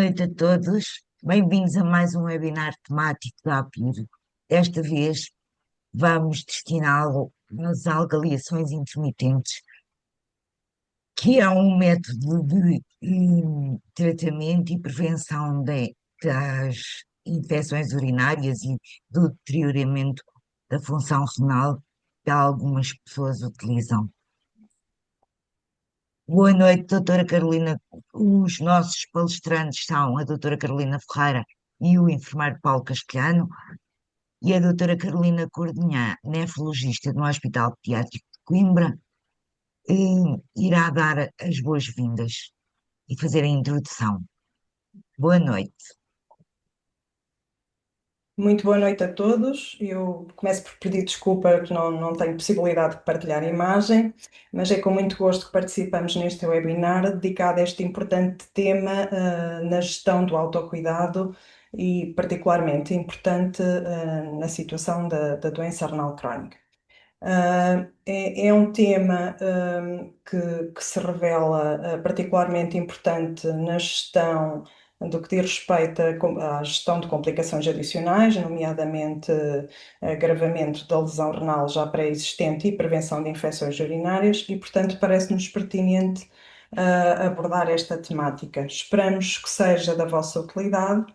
Noite a todos, bem-vindos a mais um webinar temático da APIR. Desta vez vamos destiná-lo às algaliações intermitentes, que é um método de tratamento e prevenção das infecções urinárias e do deterioramento da função renal que algumas pessoas utilizam. Boa noite, doutora Carolina. Os nossos palestrantes são a doutora Carolina Ferreira e o enfermeiro Paulo Castelhano, e a doutora Carolina Cordinhã, nefrologista no Hospital Pediátrico de Coimbra, irá dar as boas-vindas e fazer a introdução. Boa noite. Muito boa noite a todos. Eu começo por pedir desculpa que não tenho possibilidade de partilhar a imagem, mas é com muito gosto que participamos neste webinar dedicado a este importante tema na gestão do autocuidado e particularmente importante na situação da doença renal crónica. É um tema que se revela particularmente importante na gestão do que diz respeito à gestão de complicações adicionais, nomeadamente agravamento da lesão renal já pré-existente e prevenção de infecções urinárias, e, portanto, parece-nos pertinente abordar esta temática. Esperamos que seja da vossa utilidade.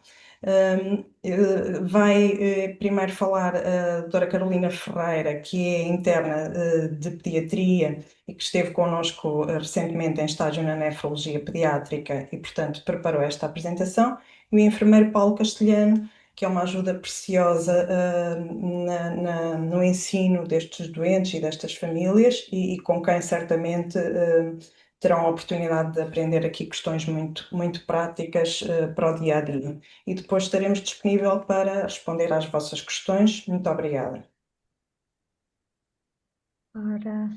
Vai primeiro falar a doutora Carolina Ferreira, que é interna de pediatria e que esteve connosco recentemente em estágio na nefrologia pediátrica e, portanto, preparou esta apresentação. E o enfermeiro Paulo Castelhano, que é uma ajuda preciosa no ensino destes doentes e destas famílias e com quem certamente terão a oportunidade de aprender aqui questões muito práticas para o dia a dia. E depois estaremos disponível para responder às vossas questões. Muito obrigada. Ora,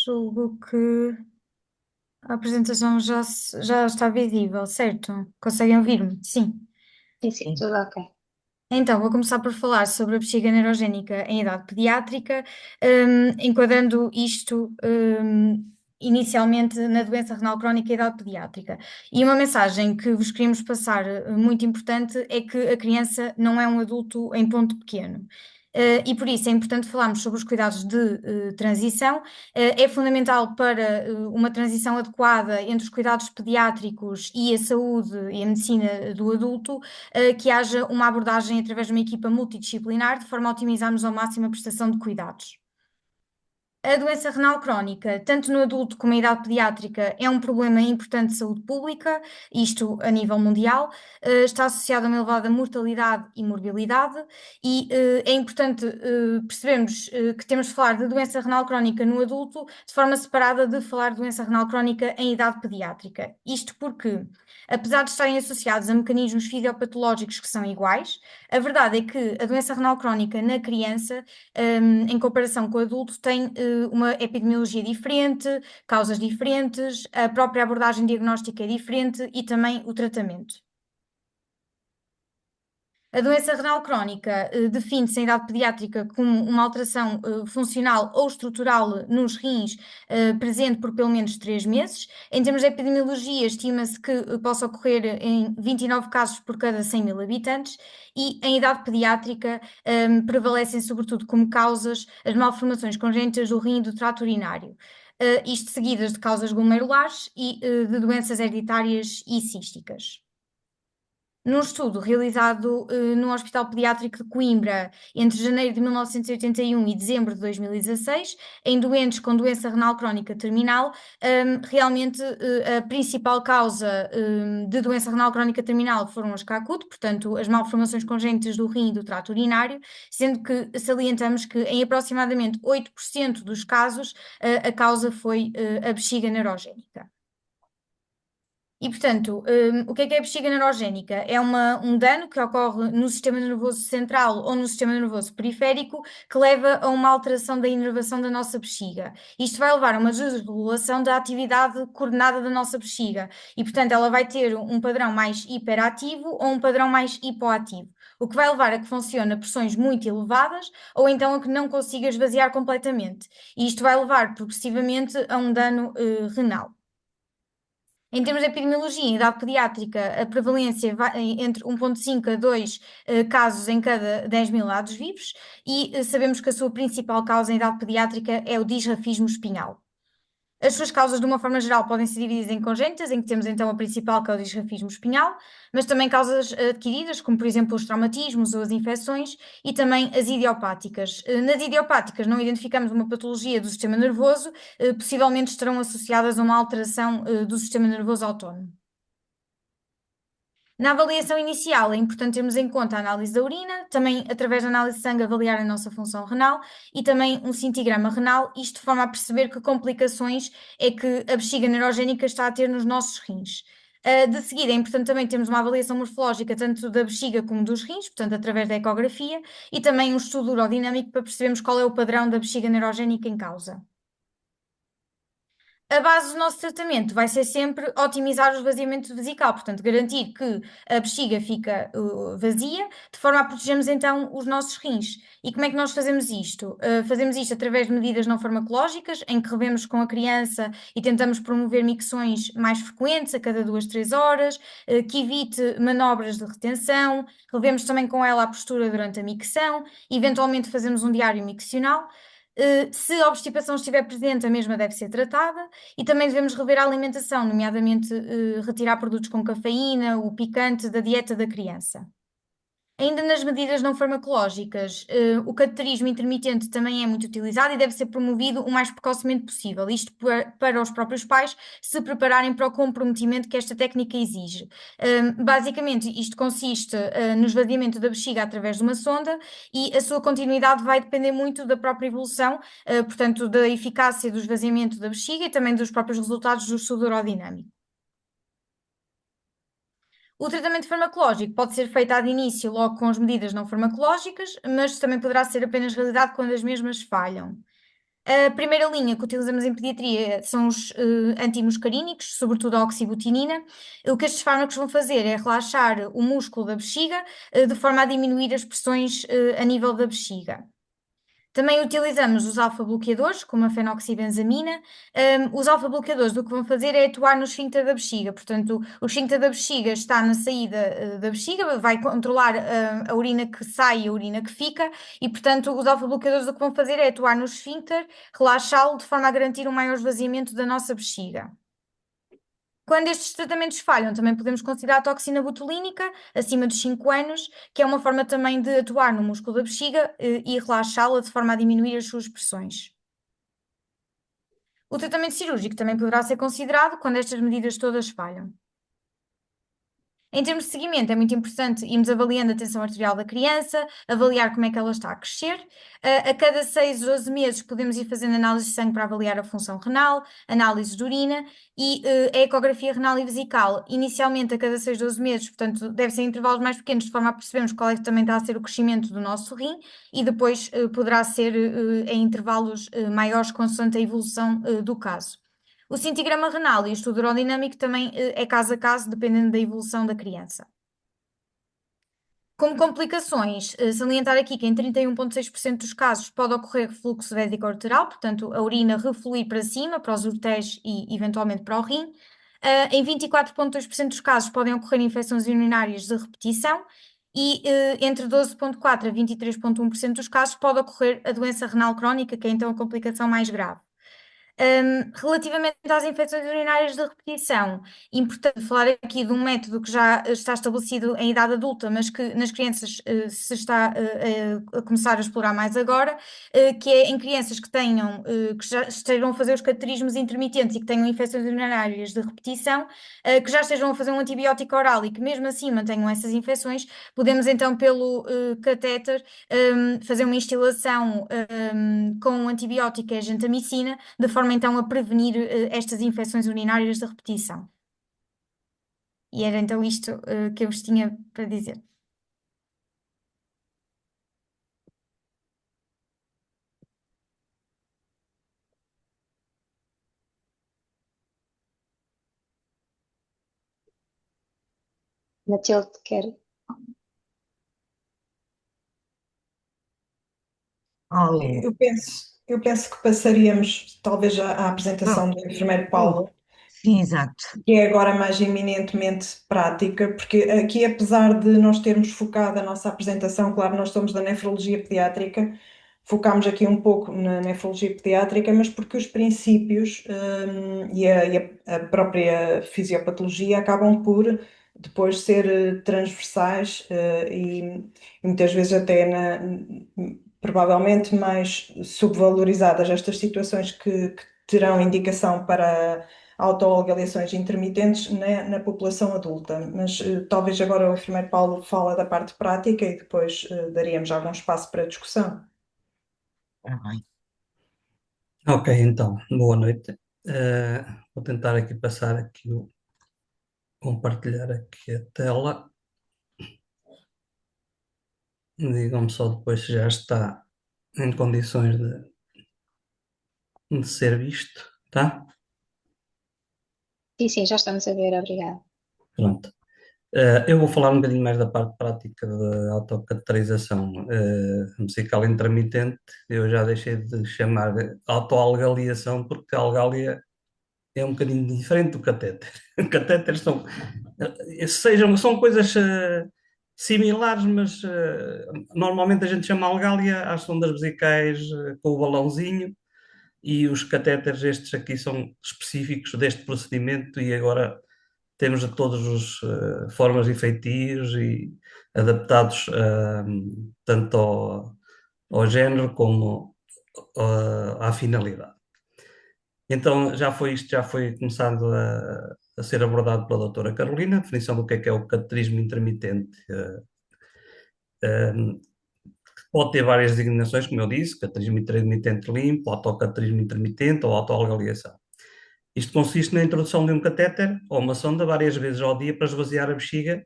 julgo que a apresentação já está visível, certo? Conseguem ouvir-me? Sim. Sim, tudo ok. Então, vou começar por falar sobre a bexiga neurogénica em idade pediátrica, enquadrando isto inicialmente na doença renal crónica em idade pediátrica. E uma mensagem que vos queríamos passar muito importante é que a criança não é um adulto em ponto pequeno. E por isso é importante falarmos sobre os cuidados de transição. É fundamental para uma transição adequada entre os cuidados pediátricos e a saúde e a medicina do adulto, que haja uma abordagem através de uma equipa multidisciplinar, de forma a otimizarmos ao máximo a prestação de cuidados. A doença renal crónica, tanto no adulto como na idade pediátrica, é um problema importante de saúde pública, isto a nível mundial, está associado a uma elevada mortalidade e morbilidade, e é importante percebermos que temos de falar de doença renal crónica no adulto de forma separada de falar de doença renal crónica em idade pediátrica. Isto porque, apesar de estarem associados a mecanismos fisiopatológicos que são iguais, a verdade é que a doença renal crónica na criança, em comparação com o adulto, tem uma epidemiologia diferente, causas diferentes, a própria abordagem diagnóstica é diferente e também o tratamento. A doença renal crónica define-se em idade pediátrica como uma alteração funcional ou estrutural nos rins presente por pelo menos 3 meses. Em termos de epidemiologia, estima-se que possa ocorrer em 29 casos por cada 100 mil habitantes, e em idade pediátrica prevalecem sobretudo como causas as malformações congénitas do rim e do trato urinário. Isto seguidas de causas glomerulares e de doenças hereditárias e císticas. Num estudo realizado no Hospital Pediátrico de Coimbra entre janeiro de 1981 e dezembro de 2016, em doentes com doença renal crónica terminal, realmente a principal causa de doença renal crónica terminal foram as CACUT, portanto as malformações congénitas do rim e do trato urinário, sendo que salientamos que em aproximadamente 8% dos casos a causa foi a bexiga neurogénica. E, portanto, o que é a bexiga neurogénica? É um dano que ocorre no sistema nervoso central ou no sistema nervoso periférico que leva a uma alteração da inervação da nossa bexiga. Isto vai levar a uma desregulação da atividade coordenada da nossa bexiga e, portanto, ela vai ter um padrão mais hiperativo ou um padrão mais hipoativo. o que vai levar a que funcione a pressões muito elevadas ou então a que não consiga esvaziar completamente. E isto vai levar progressivamente a um dano renal. Em termos de epidemiologia, em idade pediátrica, a prevalência vai entre 1,5 a 2 casos em cada 10 mil lados vivos e sabemos que a sua principal causa em idade pediátrica é o disrafismo espinhal. As suas causas, de uma forma geral, podem ser divididas em congénitas, em que temos então a principal, que é o disrafismo espinhal, mas também causas adquiridas, como por exemplo os traumatismos ou as infecções, e também as idiopáticas. Nas idiopáticas não identificamos uma patologia do sistema nervoso, possivelmente estarão associadas a uma alteração do sistema nervoso autónomo. Na avaliação inicial, é importante termos em conta a análise da urina, também através da análise de sangue avaliar a nossa função renal e também um cintigrama renal, isto de forma a perceber que complicações é que a bexiga neurogénica está a ter nos nossos rins. De seguida, é importante também termos uma avaliação morfológica tanto da bexiga como dos rins, portanto, através da ecografia, e também um estudo urodinâmico para percebermos qual é o padrão da bexiga neurogénica em causa. A base do nosso tratamento vai ser sempre otimizar o esvaziamento vesical, portanto, garantir que a bexiga fica vazia, de forma a protegermos então os nossos rins. E como é que nós fazemos isto? Fazemos isto através de medidas não farmacológicas, em que revemos com a criança e tentamos promover micções mais frequentes, a cada 2, 3 horas, que evite manobras de retenção, revemos também com ela a postura durante a micção, eventualmente fazemos um diário miccional. Se a obstipação estiver presente, a mesma deve ser tratada e também devemos rever a alimentação, nomeadamente retirar produtos com cafeína, o picante da dieta da criança. Ainda nas medidas não farmacológicas, o cateterismo intermitente também é muito utilizado e deve ser promovido o mais precocemente possível. Isto para os próprios pais se prepararem para o comprometimento que esta técnica exige. Basicamente, isto consiste no esvaziamento da bexiga através de uma sonda e a sua continuidade vai depender muito da própria evolução, portanto, da eficácia do esvaziamento da bexiga e também dos próprios resultados do estudo urodinâmico. O tratamento farmacológico pode ser feito de início logo com as medidas não farmacológicas, mas também poderá ser apenas realidade quando as mesmas falham. A primeira linha que utilizamos em pediatria são os antimuscarínicos, sobretudo a oxibutinina. O que estes fármacos vão fazer é relaxar o músculo da bexiga, de forma a diminuir as pressões a nível da bexiga. Também utilizamos os alfa-bloqueadores, como a fenoxibenzamina. Os alfa-bloqueadores o que vão fazer é atuar no esfíncter da bexiga, portanto, o esfíncter da bexiga está na saída da bexiga, vai controlar a urina que sai e a urina que fica, e, portanto, os alfa-bloqueadores o que vão fazer é atuar no esfíncter, relaxá-lo de forma a garantir um maior esvaziamento da nossa bexiga. Quando estes tratamentos falham, também podemos considerar a toxina botulínica, acima dos 5 anos, que é uma forma também de atuar no músculo da bexiga e relaxá-la de forma a diminuir as suas pressões. O tratamento cirúrgico também poderá ser considerado quando estas medidas todas falham. Em termos de seguimento, é muito importante irmos avaliando a tensão arterial da criança, avaliar como é que ela está a crescer. A cada 6, 12 meses podemos ir fazendo análise de sangue para avaliar a função renal, análise de urina e a ecografia renal e vesical. Inicialmente a cada 6, 12 meses, portanto, deve ser em intervalos mais pequenos, de forma a percebermos qual é que também está a ser o crescimento do nosso rim e depois poderá ser em intervalos maiores, consoante a evolução do caso. O cintigrama renal e o estudo urodinâmico também é caso a caso, dependendo da evolução da criança. Como complicações, salientar aqui que em 31,6% dos casos pode ocorrer refluxo vésico-ureteral, portanto, a urina refluir para cima, para os ureteres e eventualmente para o rim. Em 24,2% dos casos podem ocorrer infecções urinárias de repetição e entre 12,4% a 23,1% dos casos pode ocorrer a doença renal crónica, que é então a complicação mais grave. Relativamente às infecções urinárias de repetição, importante falar aqui de um método que já está estabelecido em idade adulta, mas que nas crianças se está a começar a explorar mais agora, que é em crianças que tenham, que já estejam a fazer os cateterismos intermitentes e que tenham infecções urinárias de repetição, que já estejam a fazer um antibiótico oral e que mesmo assim mantenham essas infecções, podemos então pelo catéter fazer uma instilação com um antibiótico, que é a gentamicina, de forma então a prevenir estas infecções urinárias de repetição. E era então isto que eu vos tinha para dizer. Matilde, quer? Paulo. Eu penso que passaríamos talvez à Bom, apresentação do enfermeiro oh, Paulo, sim, exato. que é agora mais eminentemente prática, porque aqui, apesar de nós termos focado a nossa apresentação, claro, nós somos da nefrologia pediátrica, focámos aqui um pouco na nefrologia pediátrica, mas porque os princípios, a própria fisiopatologia acabam por depois ser transversais, e muitas vezes até provavelmente mais subvalorizadas estas situações que terão indicação para autoavaliações intermitentes na população adulta. Mas talvez agora o enfermeiro Paulo fala da parte prática e depois daríamos algum espaço para discussão. Tá bem. Ok, então, boa noite. Eh, vou tentar aqui passar aqui compartilhar aqui a tela. Digam-me só depois se já está em condições de ser visto, tá? Sim, sim, já estamos a ver, obrigada. Pronto. Eu vou falar um bocadinho mais da parte prática da autocateterização musical intermitente. Eu já deixei de chamar de autoalgaliação porque a algália é um bocadinho diferente do catéter. Catéteres são coisas similares, mas normalmente a gente chama algália às sondas vesicais com o balãozinho, e os catéteres estes aqui são específicos deste procedimento, e agora temos de todas as formas e feitios e adaptados tanto ao género como à finalidade. Então isto já foi começado a ser abordado pela doutora Carolina, a definição do que é o cateterismo intermitente. Pode ter várias designações, como eu disse: cateterismo intermitente limpo, autocateterismo intermitente ou autoalgaliação. Isto consiste na introdução de um catéter ou uma sonda várias vezes ao dia para esvaziar a bexiga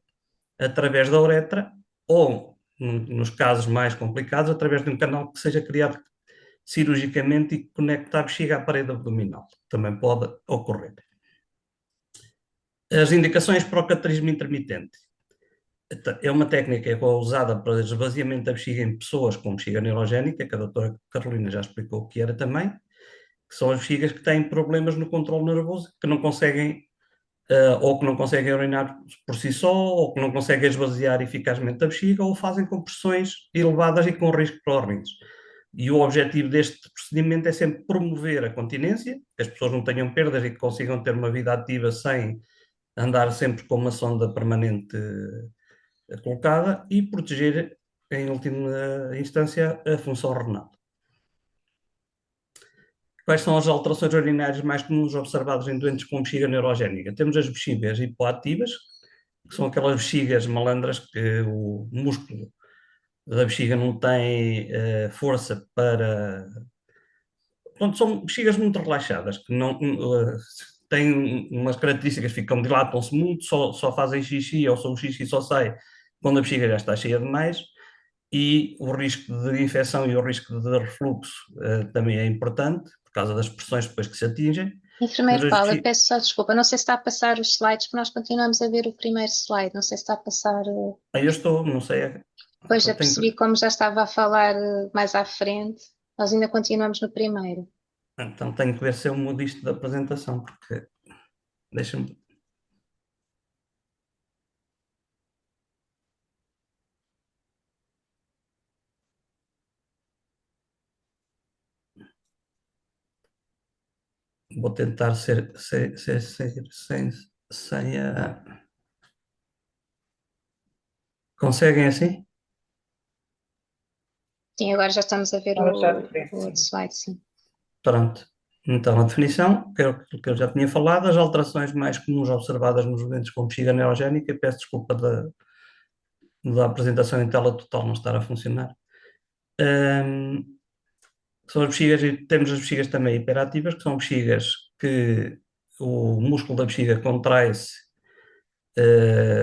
através da uretra ou, nos casos mais complicados, através de um canal que seja criado cirurgicamente e que conecta a bexiga à parede abdominal. Também pode ocorrer. As indicações para o cateterismo intermitente. É uma técnica que é usada para esvaziamento da bexiga em pessoas com bexiga neurogénica, que a doutora Carolina já explicou o que era também, que são as bexigas que têm problemas no controle nervoso, que não conseguem, ou que não conseguem urinar por si só, ou que não conseguem esvaziar eficazmente a bexiga, ou fazem com pressões elevadas e com risco para os rins. E o objetivo deste procedimento é sempre promover a continência, que as pessoas não tenham perdas e que consigam ter uma vida ativa sem andar sempre com uma sonda permanente colocada, e proteger, em última instância, a função renal. Quais são as alterações urinárias mais comuns observadas em doentes com bexiga neurogénica? Temos as bexigas hipoativas, que são aquelas bexigas malandras que o músculo da bexiga não tem força para... Portanto, são bexigas muito relaxadas, que não têm umas características: ficam, dilatam-se muito, só fazem xixi, ou só o xixi só sai quando a bexiga já está cheia demais, e o risco de infecção e o risco de refluxo também é importante, por causa das pressões depois que se atingem. Enfermeiro Paulo, eu peço só desculpa, não sei se está a passar os slides, porque nós continuamos a ver o primeiro slide, não sei se está a passar. Aí eu estou, não sei. Depois já percebi, como já estava a falar mais à frente, nós ainda continuamos no primeiro. Então tenho que ver se eu mudo isto da apresentação, porque deixa-me. Vou tentar ser sem a. Conseguem assim? Sim, agora já estamos a ver Agora já o diferente, outro sim. slide, sim. Pronto. Então, a definição, que é o que eu já tinha falado: as alterações mais comuns observadas nos doentes com bexiga neurogénica. Peço desculpa da apresentação em tela total não estar a funcionar. São as bexigas, e temos as bexigas também hiperativas, que são bexigas que o músculo da bexiga contrai-se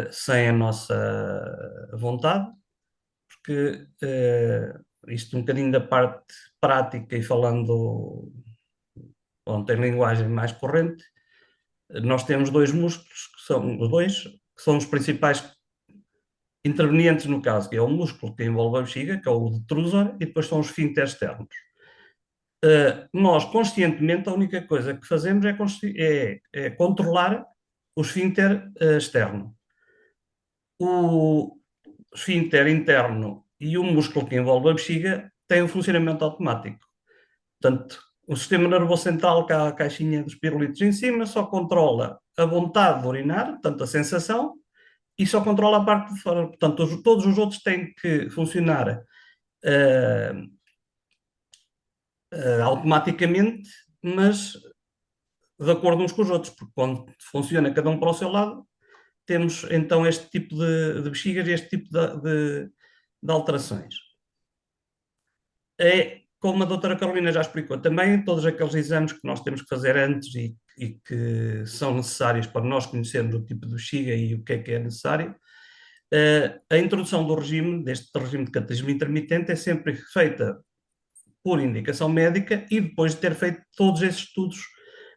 sem a nossa vontade, porque isto um bocadinho da parte prática e falando, em linguagem mais corrente, nós temos dois músculos, que são os principais intervenientes no caso, que é o músculo que envolve a bexiga, que é o detrusor, e depois são os esfíncteres externos. Nós, conscientemente, a única coisa que fazemos é controlar o esfíncter externo. O esfíncter interno e o músculo que envolve a bexiga têm um funcionamento automático. Portanto, o sistema nervoso central, que há a caixinha dos pirulitos em cima, só controla a vontade de urinar, portanto, a sensação, e só controla a parte de fora. Portanto, todos os outros têm que funcionar automaticamente, mas de acordo uns com os outros, porque quando funciona cada um para o seu lado, temos então este tipo de bexigas e este tipo de alterações. É, como a doutora Carolina já explicou também, todos aqueles exames que nós temos que fazer antes e que são necessários para nós conhecermos o tipo de bexiga e o que é necessário. A introdução do regime, deste regime de cateterismo intermitente, é sempre feita por indicação médica e depois de ter feito todos esses estudos,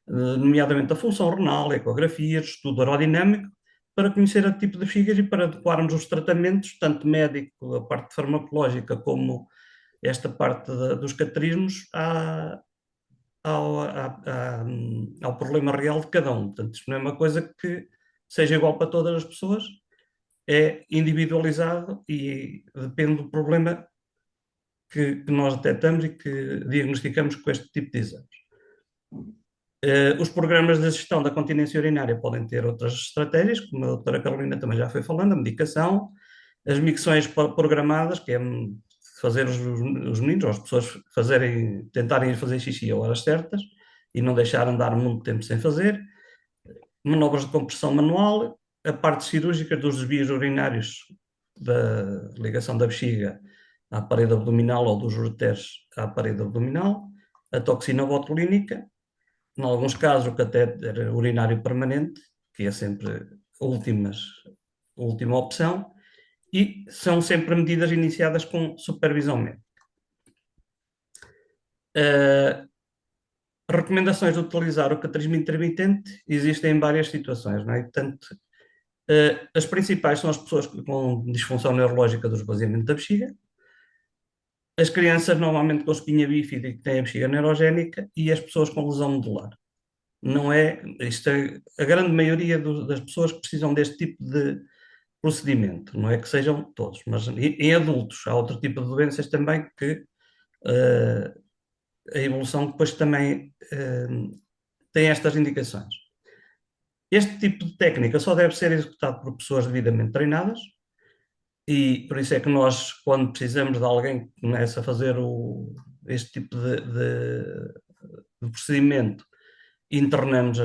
nomeadamente a função renal, ecografias, estudo aerodinâmico, para conhecer o tipo de bexigas e para adequarmos os tratamentos, tanto médico, a parte farmacológica, como esta parte dos cateterismos, ao problema real de cada um. Portanto, isto não é uma coisa que seja igual para todas as pessoas, é individualizado e depende do problema que nós detectamos e que diagnosticamos com este tipo de exames. Os programas de gestão da continência urinária podem ter outras estratégias, como a doutora Carolina também já foi falando, a medicação, as micções programadas, que é fazer os meninos ou as pessoas tentarem fazer xixi a horas certas e não deixar andar muito tempo sem fazer, manobras de compressão manual, a parte cirúrgica dos desvios urinários da ligação da bexiga à parede abdominal ou dos ureteres à parede abdominal, a toxina botulínica, em alguns casos o catéter urinário permanente, que é sempre a última opção, e são sempre medidas iniciadas com supervisão médica. Recomendações de utilizar o cateterismo intermitente existem em várias situações, não é? Portanto, as principais são as pessoas com disfunção neurológica do esvaziamento da bexiga, as crianças normalmente com espinha bífida e que têm a bexiga neurogénica e as pessoas com lesão medular. Não é, isto é a grande maioria das pessoas que precisam deste tipo de procedimento, não é que sejam todos, mas em adultos há outro tipo de doenças também que a evolução depois também tem estas indicações. Este tipo de técnica só deve ser executado por pessoas devidamente treinadas e por isso é que nós, quando precisamos de alguém que comece a fazer este tipo de procedimento, internamos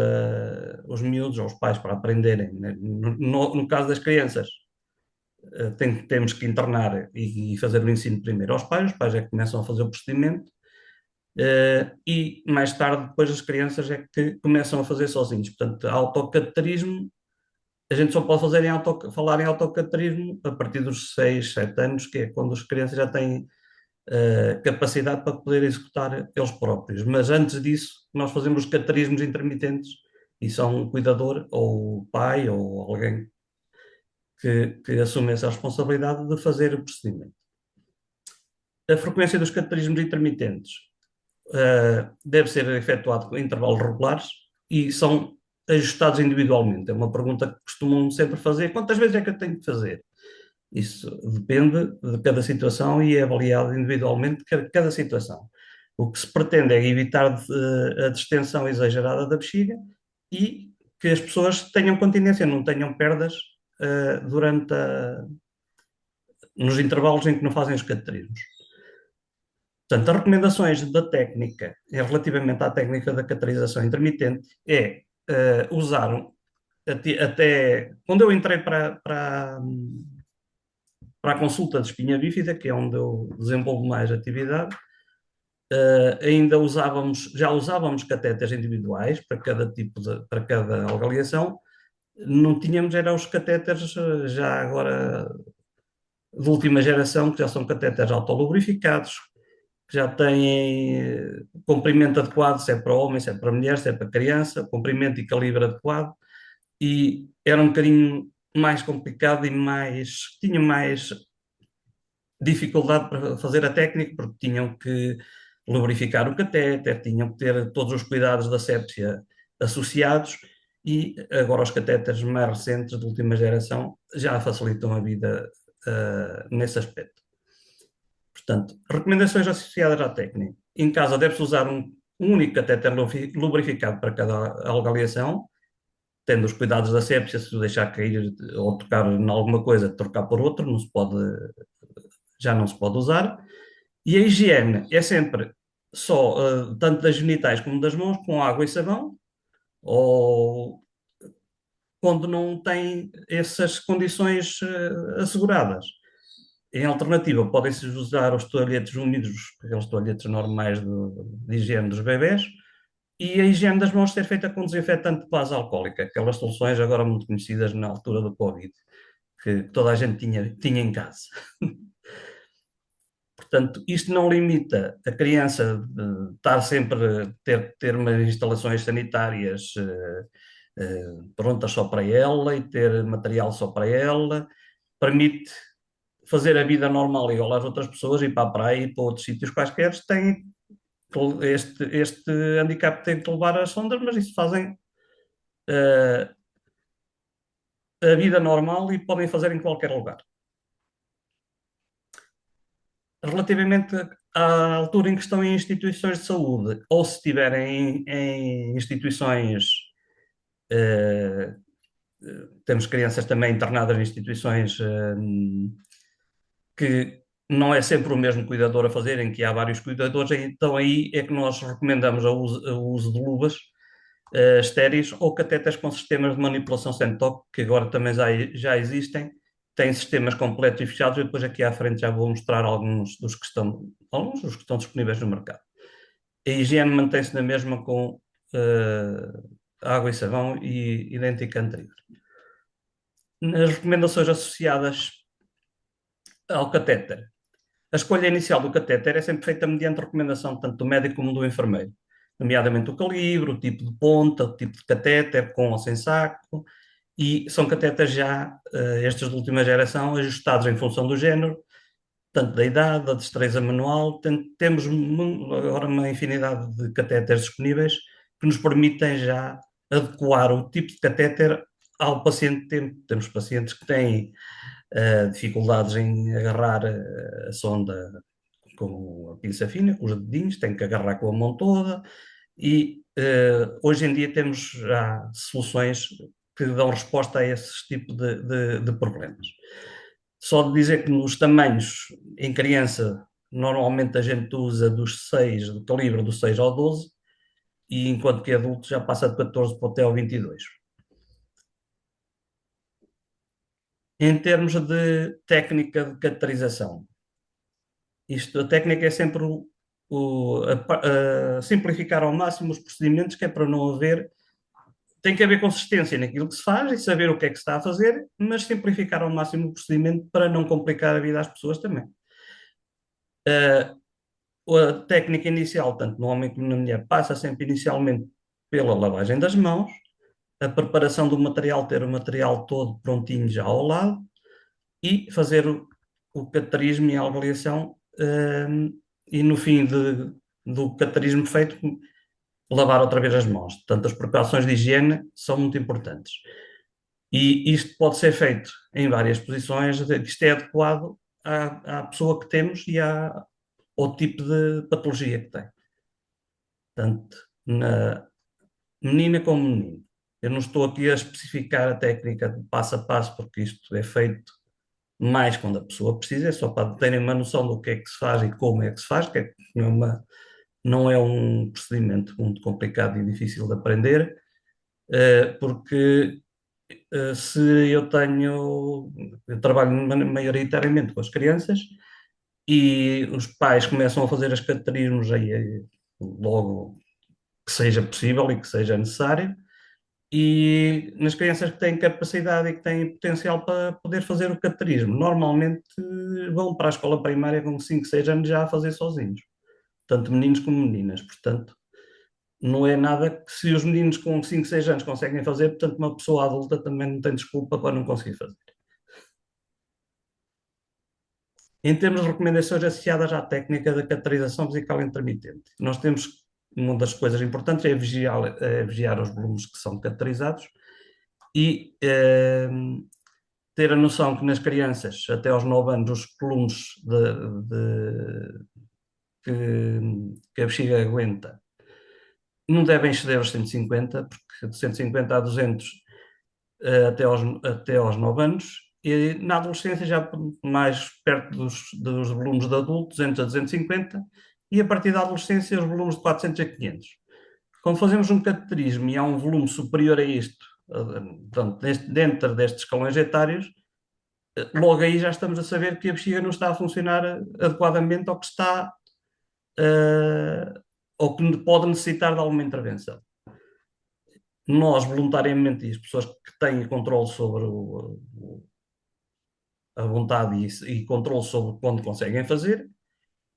os miúdos ou os pais para aprenderem. No caso das crianças, temos que internar e fazer o ensino primeiro aos pais, os pais é que começam a fazer o procedimento e mais tarde depois as crianças é que começam a fazer sozinhos. Portanto, autocateterismo, a gente só pode falar em autocateterismo a partir dos 6, 7 anos, que é quando as crianças já têm capacidade para poder executar eles próprios. Mas antes disso, nós fazemos cateterismos intermitentes e são um cuidador, ou o pai, ou alguém que assume essa responsabilidade de fazer o procedimento. A frequência dos cateterismos intermitentes deve ser efetuado em intervalos regulares e são ajustados individualmente. É uma pergunta que costumam sempre fazer: quantas vezes é que eu tenho de fazer? Isso depende de cada situação e é avaliado individualmente cada situação. O que se pretende é evitar a distensão exagerada da bexiga e que as pessoas tenham continência, não tenham perdas nos intervalos em que não fazem os cateterismos. Portanto, as recomendações da técnica, relativamente à técnica da cateterização intermitente, é usar até quando eu entrei para a consulta de espinha bífida, que é onde eu desenvolvo mais atividade, já usávamos catéteres individuais para para cada algaliação. Não tínhamos, eram os catéteres já agora de última geração, que já são catéteres autolubrificados, que já têm comprimento adequado, se é para homem, se é para mulher, se é para criança, comprimento e calibre adequado, e era um bocadinho mais complicado e tinha mais dificuldade para fazer a técnica, porque tinham que lubrificar o catéter, tinham que ter todos os cuidados da sépsia associados, e agora os catéteres mais recentes, de última geração, já facilitam a vida nesse aspecto. Portanto, recomendações associadas à técnica. Em casa deve-se usar um único catéter lubrificado para cada algaliação, tendo os cuidados da sépsia. Se o deixar cair ou tocar em alguma coisa, trocar por outro, já não se pode usar. E a higiene é sempre só, tanto das genitais como das mãos, com água e sabão, ou quando não tem essas condições asseguradas. Em alternativa, podem-se usar os toalhetes úmidos, aqueles toalhetes normais de higiene dos bebés, e a higiene das mãos ser feita com desinfetante de base alcoólica, aquelas soluções agora muito conhecidas na altura do Covid, que toda a gente tinha em casa. Portanto, isto não limita a criança de estar sempre ter umas instalações sanitárias prontas só para ela e ter material só para ela. Permite fazer a vida normal igual às outras pessoas, ir para a praia e para outros sítios quaisquer. Têm este handicap, tem que levar as sondas, mas isso fazem a vida normal e podem fazer em qualquer lugar. Relativamente à altura em que estão em instituições de saúde, ou se estiverem em instituições, temos crianças também internadas em instituições que não é sempre o mesmo cuidador a fazer, em que há vários cuidadores, então aí é que nós recomendamos o uso de luvas estéreis ou catéteres com sistemas de manipulação sem toque, que agora também já existem, têm sistemas completos e fechados, e depois aqui à frente já vou mostrar alguns dos que estão disponíveis no mercado. A higiene mantém-se na mesma com água e sabão e idêntica anterior. Nas recomendações associadas ao catéter, a escolha inicial do catéter é sempre feita mediante recomendação tanto do médico como do enfermeiro, nomeadamente o calibre, o tipo de ponta, o tipo de catéter, com ou sem saco, e são catéteres já, estes de última geração, ajustados em função do género, tanto da idade, da destreza manual. Temos agora uma infinidade de catéteres disponíveis que nos permitem já adequar o tipo de catéter ao paciente. Temos pacientes que têm dificuldades em agarrar a sonda com a pinça fina, com os dedinhos, têm que agarrar com a mão toda, e hoje em dia temos já soluções que dão resposta a esse tipo de problemas. Só de dizer que nos tamanhos, em criança, normalmente a gente usa do calibre do 6 ao 12, e enquanto que adulto já passa de 14 para até ao 22. Em termos de técnica de cateterização, a técnica é sempre simplificar ao máximo os procedimentos, que é para não haver. Tem que haver consistência naquilo que se faz e saber o que é que se está a fazer, mas simplificar ao máximo o procedimento para não complicar a vida às pessoas também. A técnica inicial, tanto no homem como na mulher, passa sempre inicialmente pela lavagem das mãos, a preparação do material, ter o material todo prontinho já ao lado, e fazer o cateterismo e a avaliação, e no fim do cateterismo feito, lavar outra vez as mãos. Portanto, as precauções de higiene são muito importantes. E isto pode ser feito em várias posições, isto é adequado à pessoa que temos e ao tipo de patologia que tem. Tanto na menina como menino. Eu não estou aqui a especificar a técnica de passo a passo, porque isto é feito mais quando a pessoa precisa, é só para terem uma noção do que é que se faz e como é que se faz, que não é um procedimento muito complicado e difícil de aprender, porque se eu trabalho maioritariamente com as crianças, e os pais começam a fazer as cateterismos aí logo que seja possível e que seja necessário, e nas crianças que têm capacidade e que têm potencial para poder fazer o cateterismo, normalmente vão para a escola primária com 5, 6 anos já a fazer sozinhos, tanto meninos como meninas. Portanto, não é nada que se os meninos com 5, 6 anos conseguem fazer, portanto uma pessoa adulta também não tem desculpa para não conseguir fazer. Em termos de recomendações associadas à técnica da cateterização musical intermitente, nós temos, uma das coisas importantes é vigiar os volumes que são cateterizados e ter a noção que nas crianças, até aos 9 anos, os volumes que a bexiga aguenta não devem exceder os 150, porque de 150 a 200 até aos 9 anos, e na adolescência já mais perto dos volumes de adulto, 200 a 250, e a partir da adolescência os volumes de 400 a 500. Quando fazemos um cateterismo e há um volume superior a isto, portanto, dentro destes escalões etários, logo aí já estamos a saber que a bexiga não está a funcionar adequadamente ou que está ou que pode necessitar de alguma intervenção. Nós, voluntariamente, e as pessoas que têm controle sobre a vontade e controle sobre quando conseguem fazer,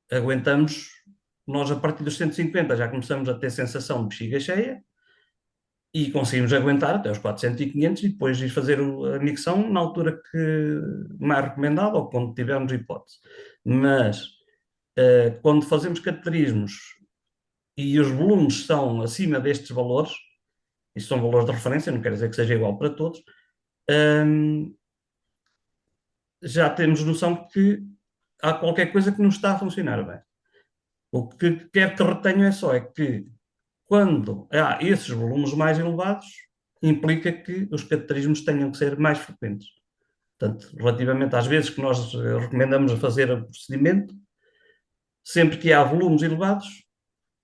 aguentamos, nós a partir dos 150 já começamos a ter sensação de bexiga cheia e conseguimos aguentar até os 400 e 500 e depois ir fazer a micção na altura que mais recomendado ou quando tivermos hipótese. Mas quando fazemos cateterismos e os volumes são acima destes valores, isto são valores de referência, não quer dizer que seja igual para todos, já temos noção que há qualquer coisa que não está a funcionar bem. O que quero que retenham é que quando há esses volumes mais elevados, implica que os cateterismos tenham que ser mais frequentes. Portanto, relativamente às vezes que nós recomendamos fazer o procedimento, sempre que há volumes elevados,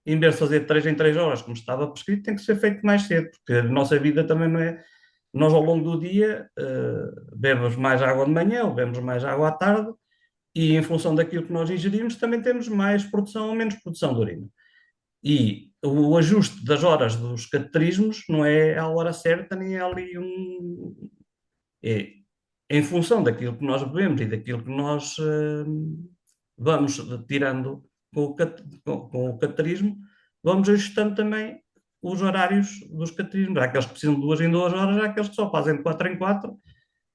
em vez de fazer 3 em 3 horas, como estava prescrito, tem que ser feito mais cedo, porque a nossa vida também não é... Nós, ao longo do dia, bebemos mais água de manhã ou bebemos mais água à tarde, e em função daquilo que nós ingerimos, também temos mais produção ou menos produção de urina. E o ajuste das horas dos cateterismos não é à hora certa, nem é ali É em função daquilo que nós bebemos e daquilo que nós vamos tirando com o cateterismo, vamos ajustando também os horários dos cateterismos. Há aqueles que precisam de 2 em 2 horas, há aqueles que só fazem de 4 em 4,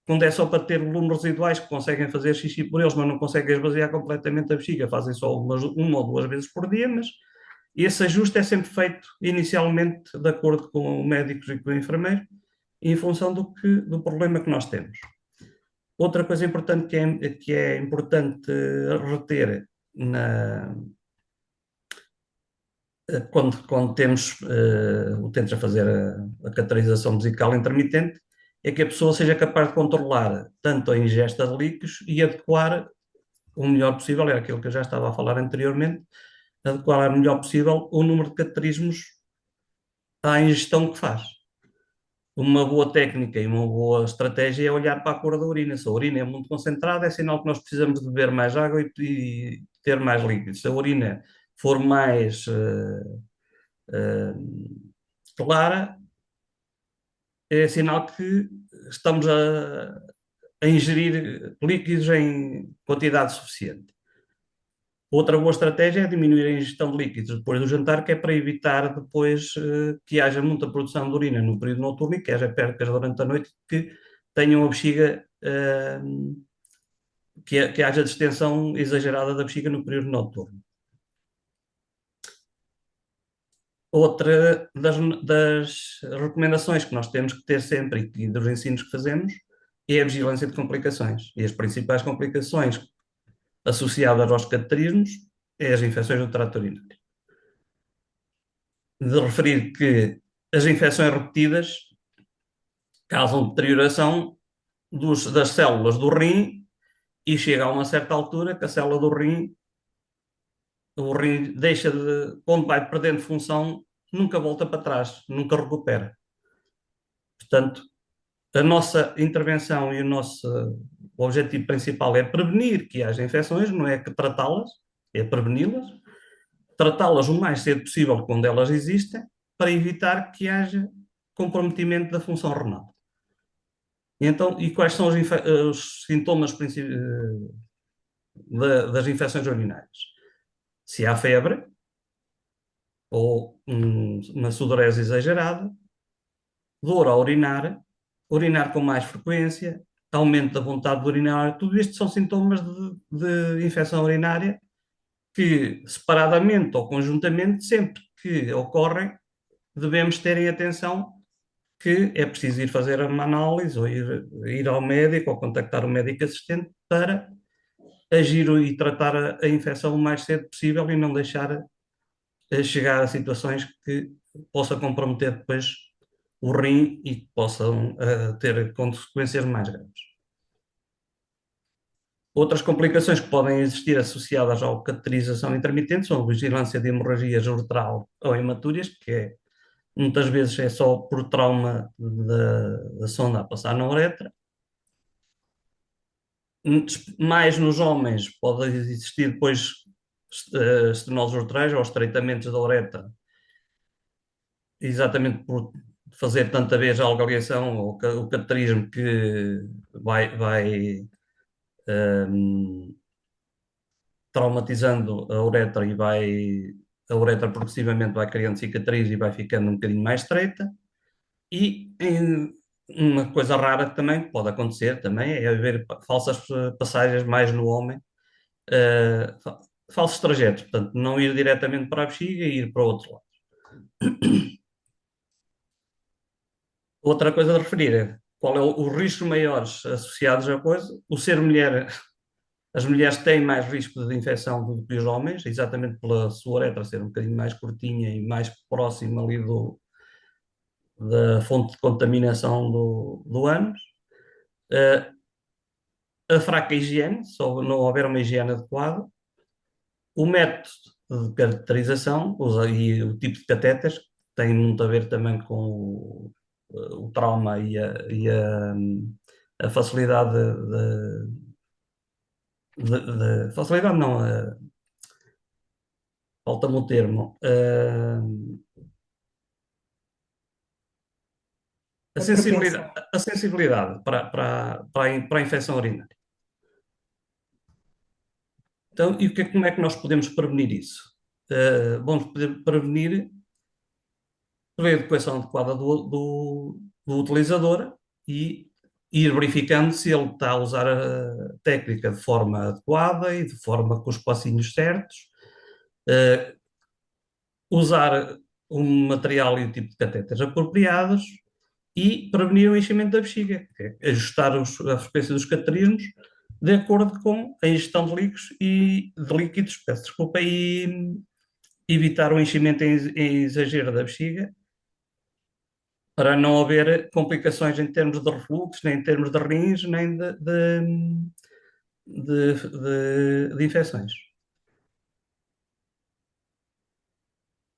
quando é só para ter volumes residuais que conseguem fazer xixi por eles, mas não conseguem esvaziar completamente a bexiga, fazem só uma ou duas vezes por dia, mas esse ajuste é sempre feito inicialmente de acordo com médicos e com o enfermeiro, em função do problema que nós temos. Outra coisa importante que é importante reter quando temos utentes a fazer a cateterização musical intermitente é que a pessoa seja capaz de controlar tanto a ingesta de líquidos e adequar o melhor possível, é aquilo que eu já estava a falar anteriormente, adequar o melhor possível o número de cateterismos à ingestão que faz. Uma boa técnica e uma boa estratégia é olhar para a cor da urina. Se a urina é muito concentrada, é sinal que nós precisamos de beber mais água e ter mais líquidos. Se a urina for mais clara, é sinal que estamos a ingerir líquidos em quantidade suficiente. Outra boa estratégia é diminuir a ingestão de líquidos depois do jantar, que é para evitar depois que haja muita produção de urina no período noturno e que haja percas durante a noite que tenham a bexiga, que haja distensão exagerada da bexiga no período noturno. Outra das recomendações que nós temos que ter sempre e dos ensinos que fazemos é a vigilância de complicações. E as principais complicações associadas aos cateterismos é as infecções do trato urinário. De referir que as infecções repetidas causam deterioração das células do rim e chega a uma certa altura que a célula do rim, o rim deixa quando vai perdendo função, nunca volta para trás, nunca recupera. Portanto, a nossa intervenção e o objetivo principal é prevenir que haja infecções, não é que tratá-las, é preveni-las, tratá-las o mais cedo possível quando elas existem, para evitar que haja comprometimento da função renal. E quais são os sintomas das infecções urinárias? Se há febre, ou uma sudorese exagerada, dor a urinar, urinar com mais frequência, aumento da vontade de urinar, tudo isto são sintomas de infecção urinária que, separadamente ou conjuntamente, sempre que ocorrem, devemos ter em atenção que é preciso ir fazer uma análise ou ir ao médico ou contactar o médico assistente para agir e tratar a infecção o mais cedo possível e não deixar chegar a situações que possa comprometer depois o rim e que possam ter consequências mais graves. Outras complicações que podem existir associadas à cateterização intermitente são a vigilância de hemorragias uretral ou hematúrias, que muitas vezes é só por trauma da sonda a passar na uretra. Mais nos homens pode existir depois estenoses uretrais ou estreitamentos da uretra, exatamente por fazer tanta vez a algaliação ou o cateterismo que vai traumatizando a uretra a uretra progressivamente vai criando cicatriz e vai ficando um bocadinho mais estreita. E uma coisa rara que também pode acontecer também é haver falsas passagens mais no homem, falsos trajetos, portanto, não ir diretamente para a bexiga e ir para o outro lado. Outra coisa a referir é qual é os riscos maiores associados à coisa. O ser mulher, as mulheres têm mais risco de infecção do que os homens, exatamente pela sua uretra ser um bocadinho mais curtinha e mais próxima ali da fonte de contaminação do ânus. A fraca higiene, se não houver uma higiene adequada, o método de caracterização e o tipo de catéteres tem muito a ver também com o trauma e a facilidade facilidade não, falta-me o termo, A propensão. a sensibilidade para a infecção urinária. Então, e como é que nós podemos prevenir isso? Vamos poder prevenir pela educação adequada do utilizador e ir verificando se ele está a usar a técnica de forma adequada e de forma com os passinhos certos, usar um material e o tipo de catéteres apropriados e prevenir o enchimento da bexiga, que é ajustar a frequência dos cateterismos de acordo com a ingestão de líquidos, peço desculpa, e evitar o enchimento em exagero da bexiga para não haver complicações em termos de refluxo, nem em termos de rins, nem de infecções.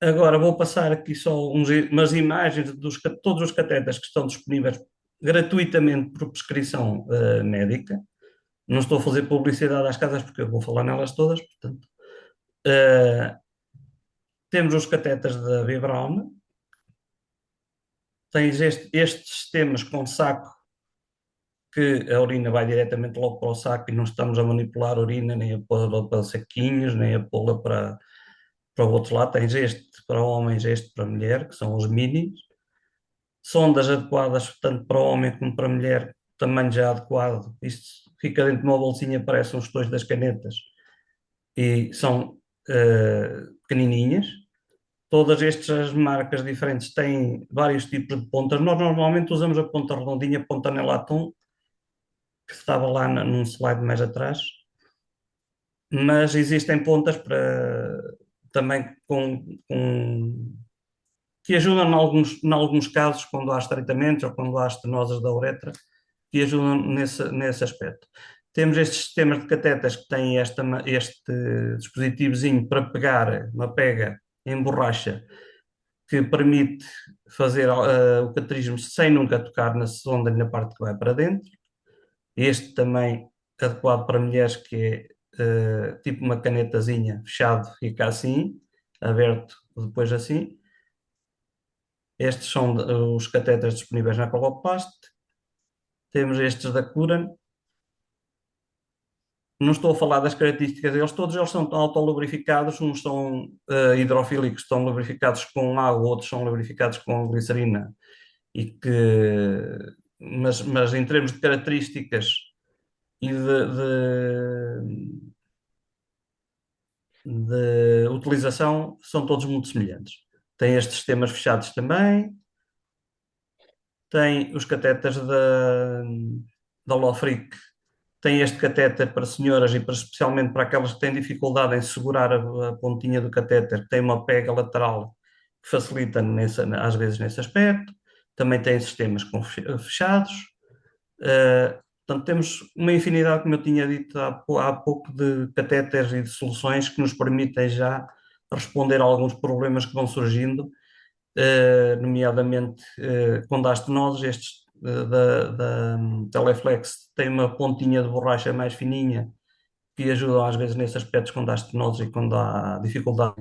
Agora vou passar aqui só umas imagens de todos os catetas que estão disponíveis gratuitamente por prescrição médica. Não estou a fazer publicidade às casas porque eu vou falar nelas todas, portanto. Temos os catetas da B-Braun. Tens estes sistemas com saco que a urina vai diretamente logo para o saco e não estamos a manipular a urina, nem a pô-la para saquinhos, nem a pô-la para o outro lado. Tens este para homens, este para mulher, que são os minis. Sondas adequadas tanto para homem como para mulher, tamanho já adequado. Isto fica dentro de uma bolsinha, parecem os tojos das canetas e são pequenininhas. Todas estas marcas diferentes têm vários tipos de pontas. Nós normalmente usamos a ponta redondinha, a ponta Nelaton, que estava lá num slide mais atrás, mas existem pontas também que ajudam em alguns casos, quando há estreitamentos ou quando há estenoses da uretra, que ajudam nesse aspecto. Temos estes sistemas de catetas que têm este dispositivozinho para pegar, uma pega em borracha, que permite fazer o cateterismo sem nunca tocar na sonda e na parte que vai para dentro. Este também adequado para mulheres, que é tipo uma canetazinha, fechado, fica assim, aberto depois assim. Estes são os catéteres disponíveis na Coloplast. Temos estes da Curan. não estou a falar das características deles, todos eles são autolubrificados, uns são hidrofílicos, estão lubrificados com água, outros são lubrificados com glicerina, e que, mas em termos de características e de utilização, são todos muito semelhantes. Tem estes sistemas fechados também, tem os catéteres da Lofric, tem este catéter para senhoras e especialmente para aquelas que têm dificuldade em segurar a pontinha do catéter, que tem uma pega lateral que facilita às vezes nesse aspecto. Também tem sistemas fechados. Portanto, temos uma infinidade, como eu tinha dito há pouco, de catéteres e de soluções que nos permitem já responder a alguns problemas que vão surgindo, nomeadamente quando há estenoses. Estes da Teleflex têm uma pontinha de borracha mais fininha que ajudam às vezes nesses aspectos quando há estenoses e quando há dificuldade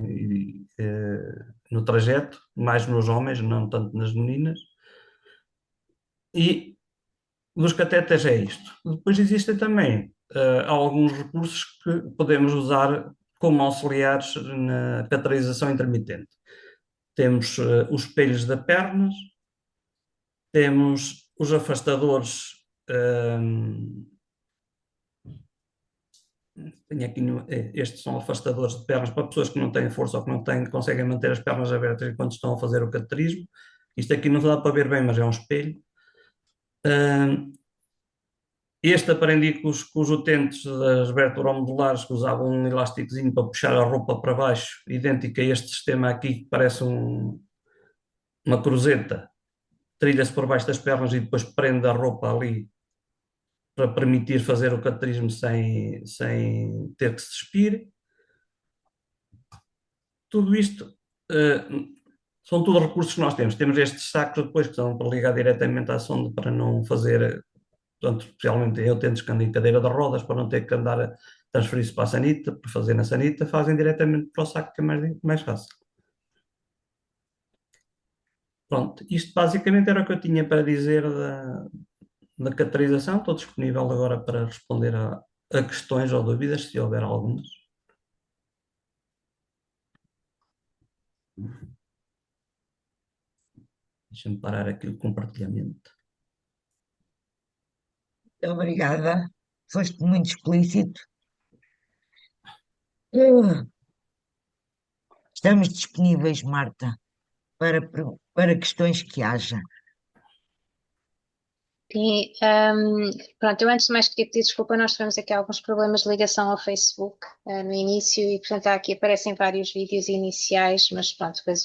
no trajeto, mais nos homens, não tanto nas meninas. E dos catéteres é isto. Depois existem também alguns recursos que podemos usar como auxiliares na cateterização intermitente. Temos os espelhos da pernas, temos os afastadores. Tenho aqui estes são afastadores de pernas para pessoas que não têm força ou que não conseguem manter as pernas abertas enquanto estão a fazer o cateterismo. Isto aqui não dá para ver bem, mas é um espelho. Este aprendi com os utentes das vertebromodulares que usavam um elásticozinho para puxar a roupa para baixo, idêntico a este sistema aqui, que parece uma cruzeta, trilha-se por baixo das pernas e depois prende a roupa ali para permitir fazer o cateterismo sem ter que se despir. Tudo isto são tudo recursos que nós temos. Temos estes sacos depois que são para ligar diretamente à sonda para não fazer. Portanto, especialmente eu tento que ando em cadeira de rodas para não ter que andar a transferir-se para a sanita, para fazer na sanita, fazem diretamente para o saco, que é mais fácil. Pronto, isto basicamente era o que eu tinha para dizer da cateterização. Estou disponível agora para responder a questões ou dúvidas, se houver algumas. Deixa-me parar aqui o compartilhamento. Obrigada, foste muito explícito. Uh, Estamos disponíveis, Marta, para questões que haja. E, pronto, eu antes de mais queria pedir desculpa, nós tivemos aqui alguns problemas de ligação ao Facebook no início e, portanto, aqui aparecem vários vídeos iniciais, mas pronto, depois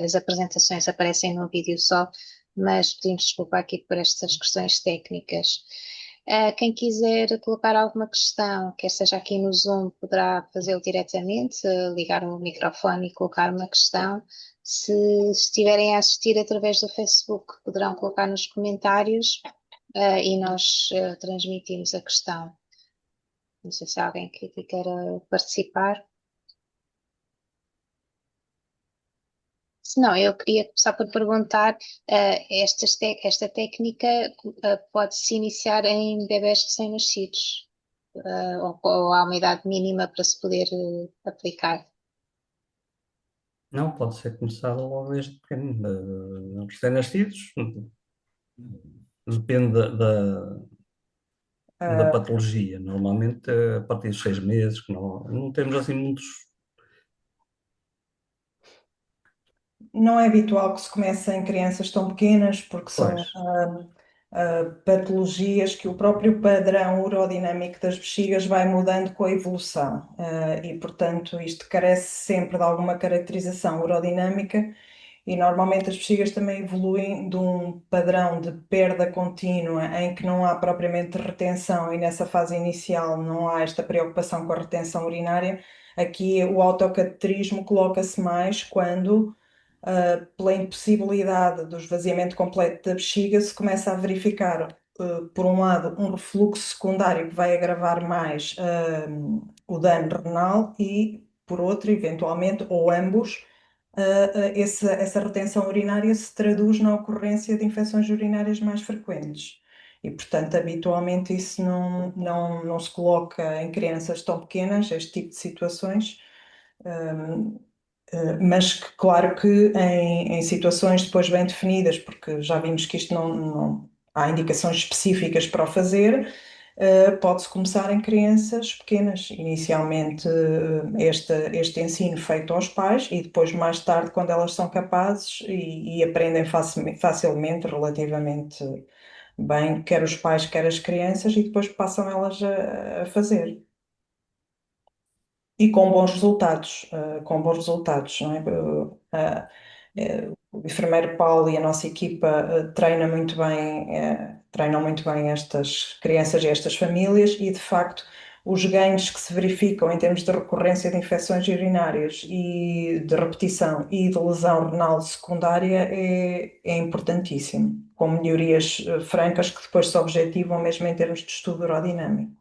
as apresentações aparecem num vídeo só, mas pedimos desculpa aqui por estas questões técnicas. Quem quiser colocar alguma questão, quer seja aqui no Zoom, poderá fazê-lo diretamente, ligar o microfone e colocar uma questão. Se estiverem a assistir através do Facebook, poderão colocar nos comentários e nós transmitimos a questão. Não sei se há alguém que queira participar. Se não, eu queria começar por perguntar, esta técnica pode-se iniciar em bebés recém-nascidos, ou há uma idade mínima para se poder aplicar? Não, pode ser começado logo desde pequeno, recém-nascidos, depende da patologia. Normalmente a partir dos 6 meses, que não temos assim muitos. Não é habitual que se comece em crianças tão pequenas, porque são Pois, patologias que o próprio padrão urodinâmico das bexigas vai mudando com a evolução. E, portanto, isto carece sempre de alguma caracterização urodinâmica e normalmente as bexigas também evoluem de um padrão de perda contínua em que não há propriamente retenção e nessa fase inicial não há esta preocupação com a retenção urinária. Aqui o autocateterismo coloca-se mais quando pela impossibilidade do esvaziamento completo da bexiga, se começa a verificar, por um lado, um refluxo secundário que vai agravar mais o dano renal e, por outro, eventualmente, ou ambos, essa retenção urinária se traduz na ocorrência de infecções urinárias mais frequentes. E, portanto, habitualmente isso não se coloca em crianças tão pequenas, este tipo de situações. Mas que, claro que em situações depois bem definidas, porque já vimos que isto não há indicações específicas para o fazer, pode-se começar em crianças pequenas, inicialmente este ensino feito aos pais e depois mais tarde quando elas são capazes e aprendem facilmente, relativamente bem, quer os pais, quer as crianças, e depois passam elas a fazer. E com bons resultados, não é? O enfermeiro Paulo e a nossa equipa treinam muito bem estas crianças e estas famílias e, de facto, os ganhos que se verificam em termos de recorrência de infecções urinárias e de repetição e de lesão renal secundária é importantíssimo, com melhorias francas que depois se objetivam mesmo em termos de estudo urodinâmico.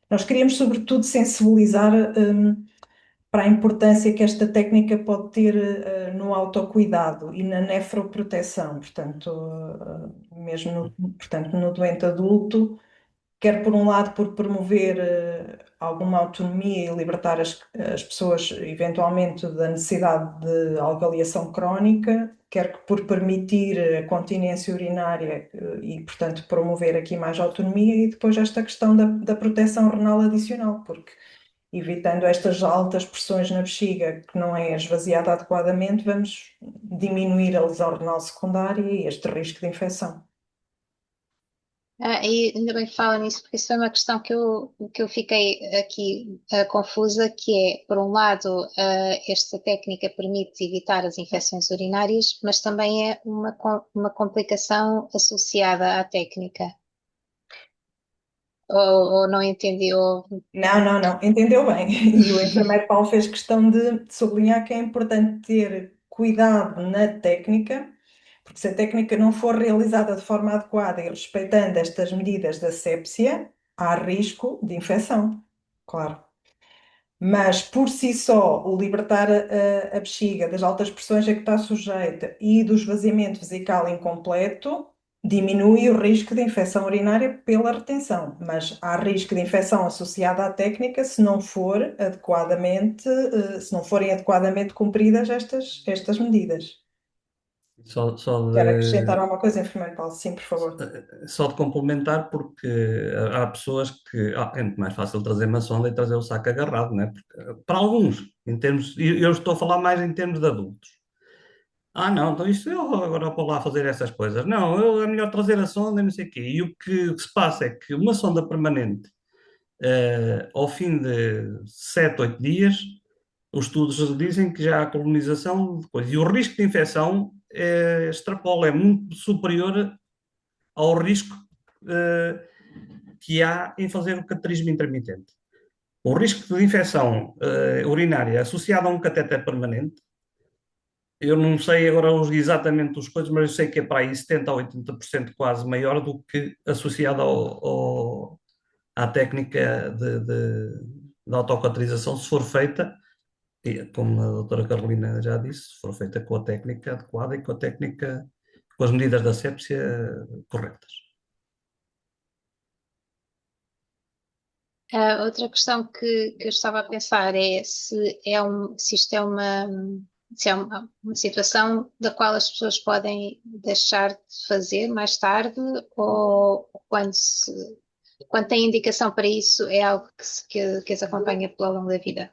Nós queríamos, sobretudo, sensibilizar para a importância que esta técnica pode ter no autocuidado e na nefroproteção, portanto, portanto, no doente adulto, quer por um lado por promover alguma autonomia e libertar as pessoas eventualmente da necessidade de algaliação crónica, quer que por permitir a continência urinária e, portanto, promover aqui mais autonomia e depois esta questão da proteção renal adicional, porque evitando estas altas pressões na bexiga que não é esvaziada adequadamente, vamos diminuir a lesão renal secundária e este risco de infecção. E ainda bem que fala nisso, porque isso foi uma questão que eu fiquei aqui confusa, que é, por um lado, esta técnica permite evitar as infecções urinárias, mas também é uma complicação associada à técnica. Ou não entendi, ou... Não, entendeu bem. E o enfermeiro Paulo fez questão de sublinhar que é importante ter cuidado na técnica, porque se a técnica não for realizada de forma adequada e respeitando estas medidas da asepsia, há risco de infecção, claro. Mas por si só, o libertar a bexiga das altas pressões a que está sujeita e do esvaziamento vesical incompleto diminui o risco de infecção urinária pela retenção, mas há risco de infecção associada à técnica se não for adequadamente, se não forem adequadamente cumpridas estas medidas. Só Quer acrescentar de, alguma coisa, enfermeiro Paulo? Sim, por favor. só de complementar, porque há pessoas que é muito mais fácil trazer uma sonda e trazer o saco agarrado, né? Porque, para alguns, em termos, eu estou a falar mais em termos de adultos. Não, então isso eu agora vou lá fazer essas coisas. Não, é melhor trazer a sonda e não sei o quê. E o que se passa é que uma sonda permanente, ao fim de 7, 8 dias, os estudos dizem que já há colonização de coisas. E o risco de infecção extrapola, é muito superior ao risco eh, que há em fazer o cateterismo intermitente. O risco de infecção urinária associado a um catéter permanente, eu não sei agora exatamente os coisas, mas eu sei que é para aí 70% a 80% quase maior do que associado à técnica de autocateterização, se for feita, e, como a doutora Carolina já disse, se for feita com a técnica adequada e com as medidas da asepsia corretas. Outra questão que eu estava a pensar é se isto é se é uma situação da qual as pessoas podem deixar de fazer mais tarde, ou quando tem indicação para isso, é algo que as acompanha pelo longo da vida.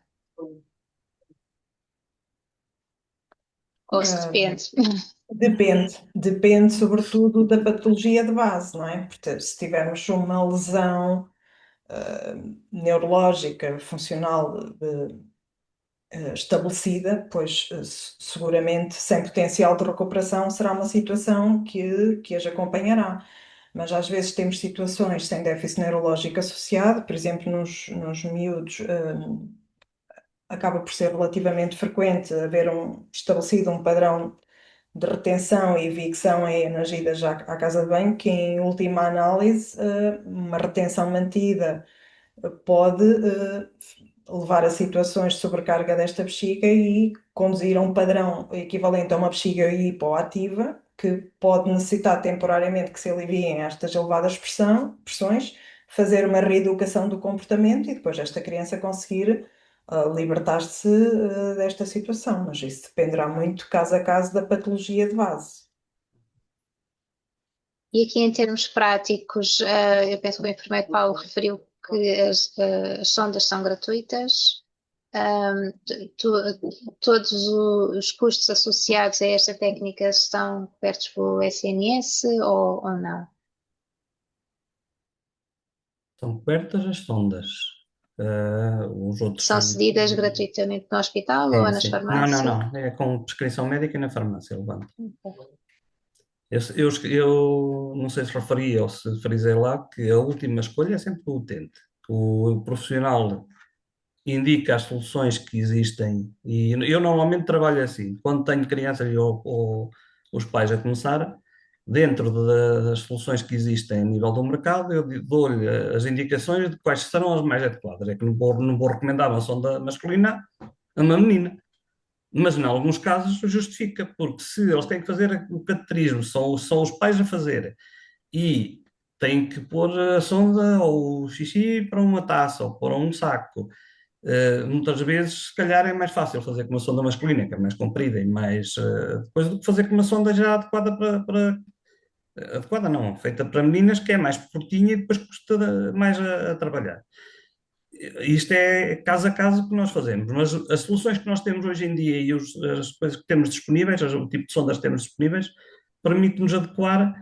Ou se Ah, depende. depende sobretudo da patologia de base, não é? Portanto, se tivermos uma lesão neurológica, funcional estabelecida, pois seguramente sem potencial de recuperação será uma situação que as acompanhará. Mas às vezes temos situações sem déficit neurológico associado, por exemplo, nos miúdos, acaba por ser relativamente frequente haver estabelecido um padrão de retenção e evicção nas idas à casa de banho, que em última análise, uma retenção mantida pode levar a situações de sobrecarga desta bexiga e conduzir a um padrão equivalente a uma bexiga hipoativa, que pode necessitar temporariamente que se aliviem estas elevadas pressões, fazer uma reeducação do comportamento e depois esta criança conseguir libertar-se desta situação. Mas isso dependerá muito caso a caso da patologia de base. E aqui em termos práticos, eu penso que o enfermeiro Paulo referiu que as sondas são gratuitas. Todos os custos associados a esta técnica estão cobertos pelo SNS ou não? São cobertas as sondas. Os outros São serviços. cedidas gratuitamente no hospital ou nas Sim. farmácias? Não. É com prescrição médica e na farmácia, levanta. Eu não sei se referi ou se frisei lá que a última escolha é sempre o utente. O profissional indica as soluções que existem e eu normalmente trabalho assim. Quando tenho crianças ou os pais a começar, dentro das soluções que existem a nível do mercado, eu dou-lhe as indicações de quais serão as mais adequadas. É que não vou recomendar uma sonda masculina a uma menina. Mas, em alguns casos, justifica, porque se eles têm que fazer o cateterismo, são os pais a fazer, e têm que pôr a sonda ou o xixi para uma taça ou para um saco. Muitas vezes, se calhar, é mais fácil fazer com uma sonda masculina, que é mais comprida e mais depois do que fazer com uma sonda já adequada adequada não, feita para meninas, que é mais curtinha e depois custa mais a trabalhar. Isto é caso a caso que nós fazemos, mas as soluções que nós temos hoje em dia e as coisas que temos disponíveis, o tipo de sondas que temos disponíveis, permite-nos adequar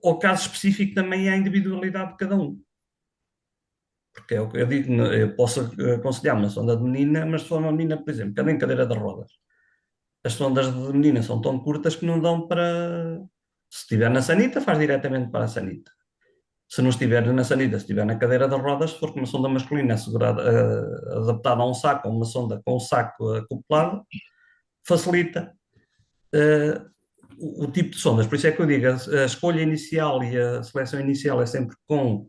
ao caso específico também à individualidade de cada um. Porque é o que eu digo, eu posso aconselhar uma sonda de menina, mas se for uma menina, por exemplo, que anda em cadeira de rodas, as sondas de menina são tão curtas que não dão para. Se estiver na sanita, faz diretamente para a sanita. Se não estiver na sanita, se estiver na cadeira de rodas, se for com uma sonda masculina adaptada a um saco, ou uma sonda com o saco acoplado, facilita o tipo de sondas. Por isso é que eu digo, a escolha inicial e a seleção inicial é sempre com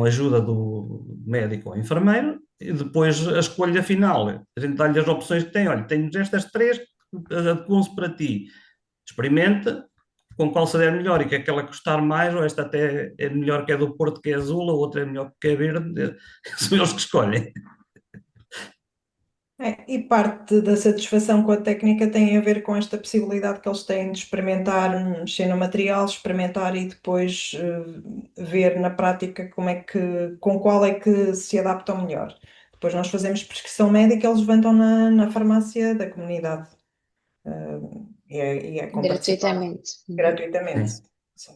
a ajuda do médico ou enfermeiro, e depois a escolha final. A gente dá-lhe as opções que tem. Olha, temos estas três, adequam-se para ti. Experimenta com qual se der melhor e que aquela custar mais, ou esta até é melhor que é do Porto, que é azul, a outra é melhor que é verde, são eles que escolhem. E parte da satisfação com a técnica tem a ver com esta possibilidade que eles têm de experimentar, mexer no material, experimentar e depois ver na prática com qual é que se adaptam melhor. Depois nós fazemos prescrição médica, eles levantam na farmácia da comunidade. E é compartilhado gratuitamente. Sim. Sim.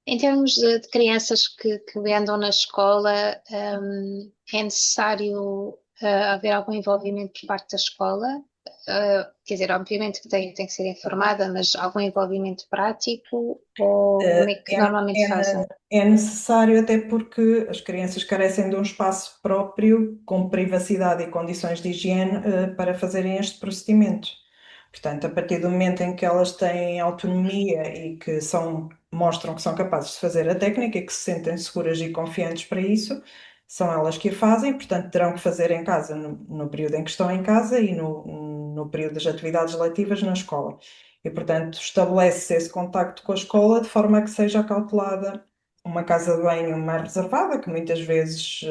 Em termos de crianças que andam na escola, é necessário haver algum envolvimento por parte da escola? Quer dizer, obviamente que tem que ser informada, mas algum envolvimento prático? Ou como é que normalmente fazem? É necessário até porque as crianças carecem de um espaço próprio, com privacidade e condições de higiene, para fazerem este procedimento. Portanto, a partir do momento em que elas têm autonomia e que mostram que são capazes de fazer a técnica e que se sentem seguras e confiantes para isso, são elas que a fazem, portanto, terão que fazer em casa no período em que estão em casa e no período das atividades letivas na escola. E, portanto, estabelece esse contacto com a escola de forma a que seja acautelada uma casa de banho mais reservada, que muitas vezes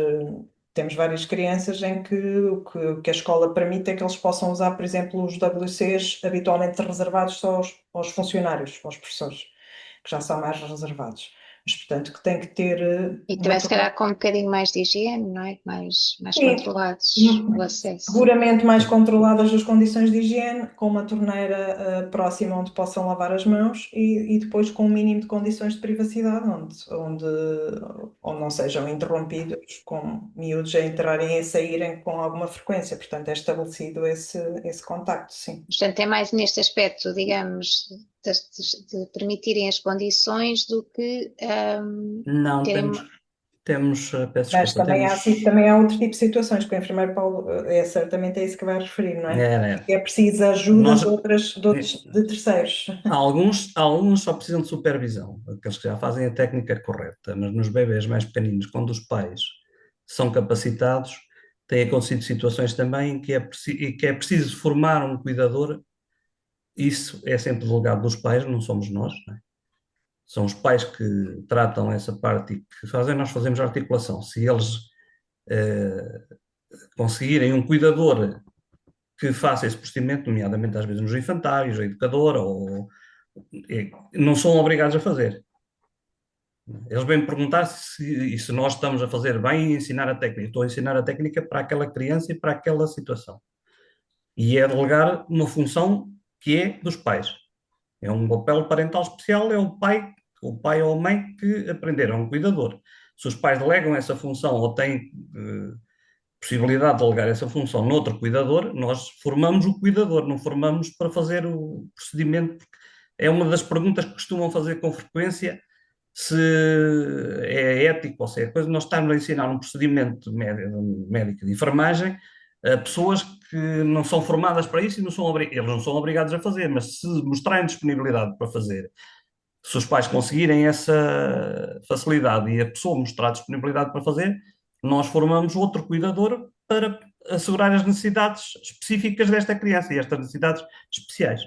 temos várias crianças em que o que a escola permite é que eles possam usar, por exemplo, os WCs habitualmente reservados só aos funcionários, aos professores, que já são mais reservados. Mas, portanto, que tem que ter E também se calhar com um bocadinho mais de higiene, não é? Mais controlados o acesso. Seguramente mais controladas as condições de higiene, com uma torneira próxima onde possam lavar as mãos e depois com um mínimo de condições de privacidade, onde não sejam interrompidos com miúdos a entrarem e a saírem com alguma frequência. Portanto, é estabelecido esse contacto, sim. Portanto, é mais neste aspecto, digamos, de permitirem as condições do que Não, terem. peço Mas desculpa, também há outro tipo de situações que o enfermeiro Paulo certamente é isso que vai referir, não é? É preciso ajuda de terceiros. Alguns só precisam de supervisão, aqueles que já fazem a técnica correta, mas nos bebês mais pequeninos, quando os pais são capacitados, Tem acontecido situações também em que é preciso formar um cuidador. Isso é sempre delegado dos pais, não somos nós, não é? São os pais que tratam essa parte e que fazem, nós fazemos a articulação. Se eles eh, conseguirem um cuidador que faça esse procedimento, nomeadamente às vezes nos infantários, a educadora, não são obrigados a fazer. Eles vêm perguntar se nós estamos a fazer bem e ensinar a técnica. Estou a ensinar a técnica para aquela criança e para aquela situação. E é delegar uma função que é dos pais. É um papel parental especial, é o pai ou a mãe que aprenderam, é um cuidador. Se os pais delegam essa função ou têm possibilidade de delegar essa função noutro cuidador, nós formamos o cuidador, não formamos para fazer o procedimento. É uma das perguntas que costumam fazer com frequência, se é ético ou se é coisa. Nós estamos a ensinar um procedimento médico de enfermagem a pessoas que não são formadas para isso e eles não são obrigados a fazer, mas se mostrarem disponibilidade para fazer, se os pais conseguirem essa facilidade e a pessoa mostrar disponibilidade para fazer, nós formamos outro cuidador para assegurar as necessidades específicas desta criança e estas necessidades especiais.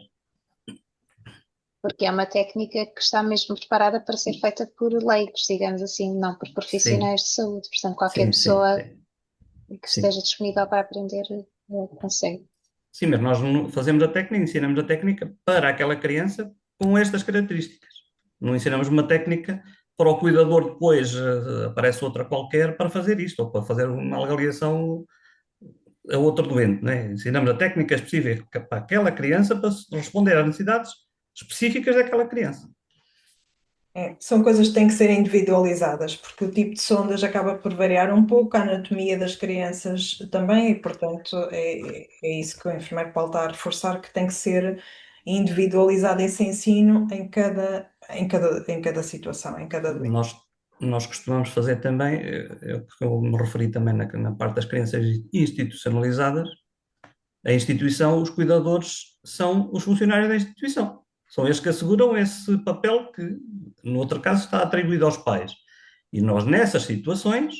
Porque é uma técnica que está mesmo preparada para ser feita por leigos, digamos assim, não por profissionais de saúde. Portanto, qualquer pessoa que esteja disponível para aprender consegue. Sim, mas nós fazemos a técnica, ensinamos a técnica para aquela criança com estas características. Não ensinamos uma técnica para o cuidador, depois aparece outra qualquer para fazer isto, ou para fazer uma avaliação a outro doente, né? Ensinamos a técnica específica para aquela criança para responder às necessidades específicas daquela criança. São coisas que têm que ser individualizadas, porque o tipo de sondas acaba por variar um pouco, a anatomia das crianças também, e portanto é isso que o enfermeiro pode estar a reforçar, que tem que ser individualizado esse ensino em cada situação, em cada doente. Nós costumamos fazer também, eu me referi também na parte das crianças institucionalizadas, a instituição, os cuidadores são os funcionários da instituição. São eles que asseguram esse papel que, no outro caso, está atribuído aos pais. E nós, nessas situações,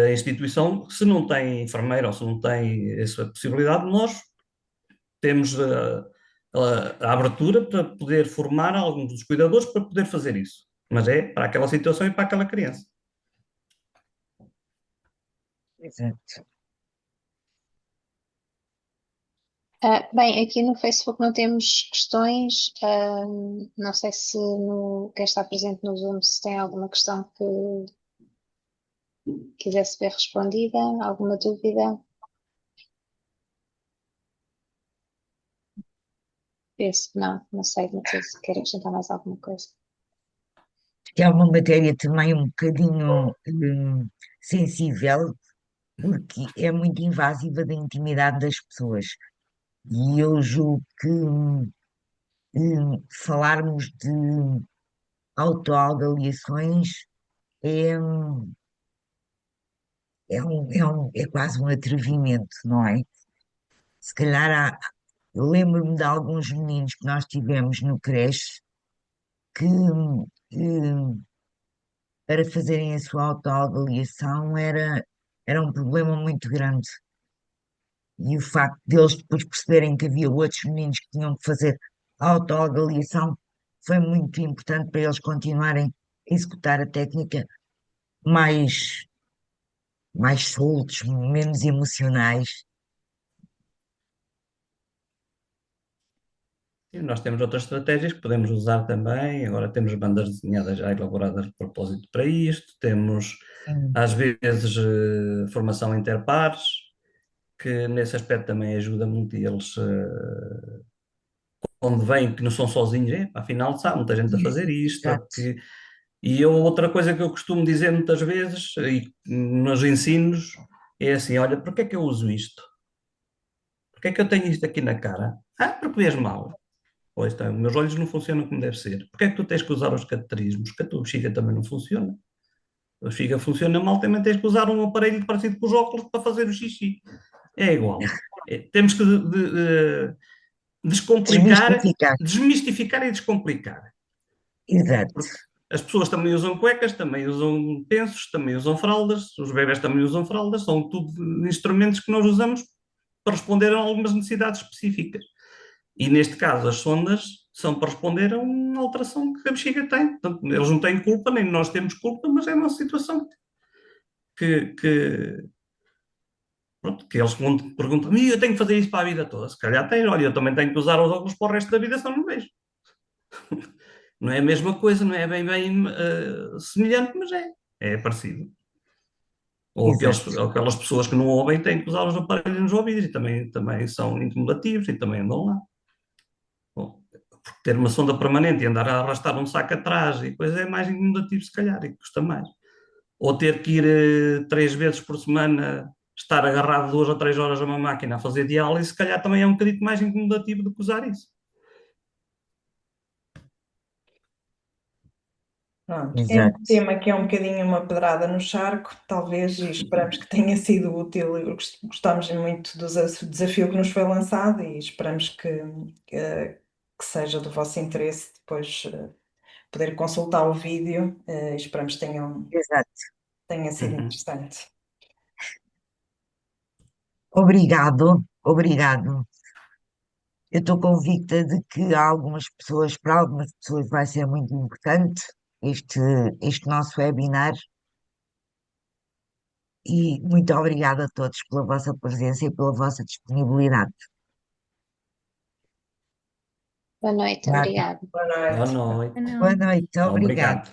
a instituição, se não tem enfermeira ou se não tem essa possibilidade, nós temos a abertura para poder formar alguns dos cuidadores para poder fazer isso. Mas é para aquela situação e para aquela criança. Exato. Bem, aqui no Facebook não temos questões. Não sei se quem está presente no Zoom se tem alguma questão que quisesse ver respondida, alguma dúvida. Penso que não sei, Matheus, se quer acrescentar mais alguma coisa. Que é uma matéria também um bocadinho sensível, porque é muito invasiva da intimidade das pessoas. E eu julgo que falarmos de autoavaliações é, é quase um atrevimento, não é? Se calhar eu lembro-me de alguns meninos que nós tivemos no creche que para fazerem a sua autoavaliação era um problema muito grande. E o facto deles depois perceberem que havia outros meninos que tinham que fazer a autoavaliação foi muito importante para eles continuarem a executar a técnica mais, mais soltos, menos emocionais. E nós temos outras estratégias que podemos usar também. Agora temos bandas desenhadas já elaboradas de propósito para isto. Temos, às vezes, formação interpares, que nesse aspecto também ajuda muito. E eles, onde vêm, que não são sozinhos, afinal, sabe, muita gente a fazer isto. Exato. E outra coisa que eu costumo dizer muitas vezes, e nos ensinos, é assim: olha, porquê é que eu uso isto? Porquê é que eu tenho isto aqui na cara? Porque vês mal. Pois está, meus olhos não funcionam como deve ser. Porquê é que tu tens que usar os cateterismos? Que a tua bexiga também não funciona. A bexiga funciona mal, também tens que usar um aparelho parecido com os óculos para fazer o xixi. É igual. Temos que descomplicar, Desmistificar. desmistificar e descomplicar. Exato. as pessoas também usam cuecas, também usam pensos, também usam fraldas, os bebés também usam fraldas, são tudo instrumentos que nós usamos para responder a algumas necessidades específicas. E neste caso, as sondas são para responder a uma alteração que a bexiga tem. Portanto, eles não têm culpa, nem nós temos culpa, mas é uma situação que, pronto, que eles perguntam, eu tenho que fazer isso para a vida toda. Se calhar tem, olha, eu também tenho que usar os óculos para o resto da vida, senão não vejo. Não é a mesma coisa, não é bem semelhante, mas é parecido. Ou Exato. aquelas pessoas que não ouvem têm que usar os aparelhos nos ouvidos e também são incomodativos e também andam lá. Bom, porque ter uma sonda permanente e andar a arrastar um saco atrás e coisa é mais incomodativo, se calhar, e custa mais. Ou ter que ir 3 vezes por semana, estar agarrado 2 ou 3 horas a uma máquina a fazer diálise, se calhar também é um bocadinho mais incomodativo do que usar isso. Pronto, é um Exato. tema que é um bocadinho uma pedrada no charco, talvez, e esperamos que tenha sido útil. Gostamos muito do desafio que nos foi lançado e esperamos que seja do vosso interesse depois poder consultar o vídeo e esperamos que Exato. tenha sido Uhum. interessante. Obrigado, obrigado. Eu estou convicta de que para algumas pessoas vai ser muito importante este, este nosso webinar e muito obrigada a todos pela vossa presença e pela vossa disponibilidade. Boa noite, Tá? obrigada. Boa Boa noite. noite. Não. Boa noite, obrigada. Obrigado.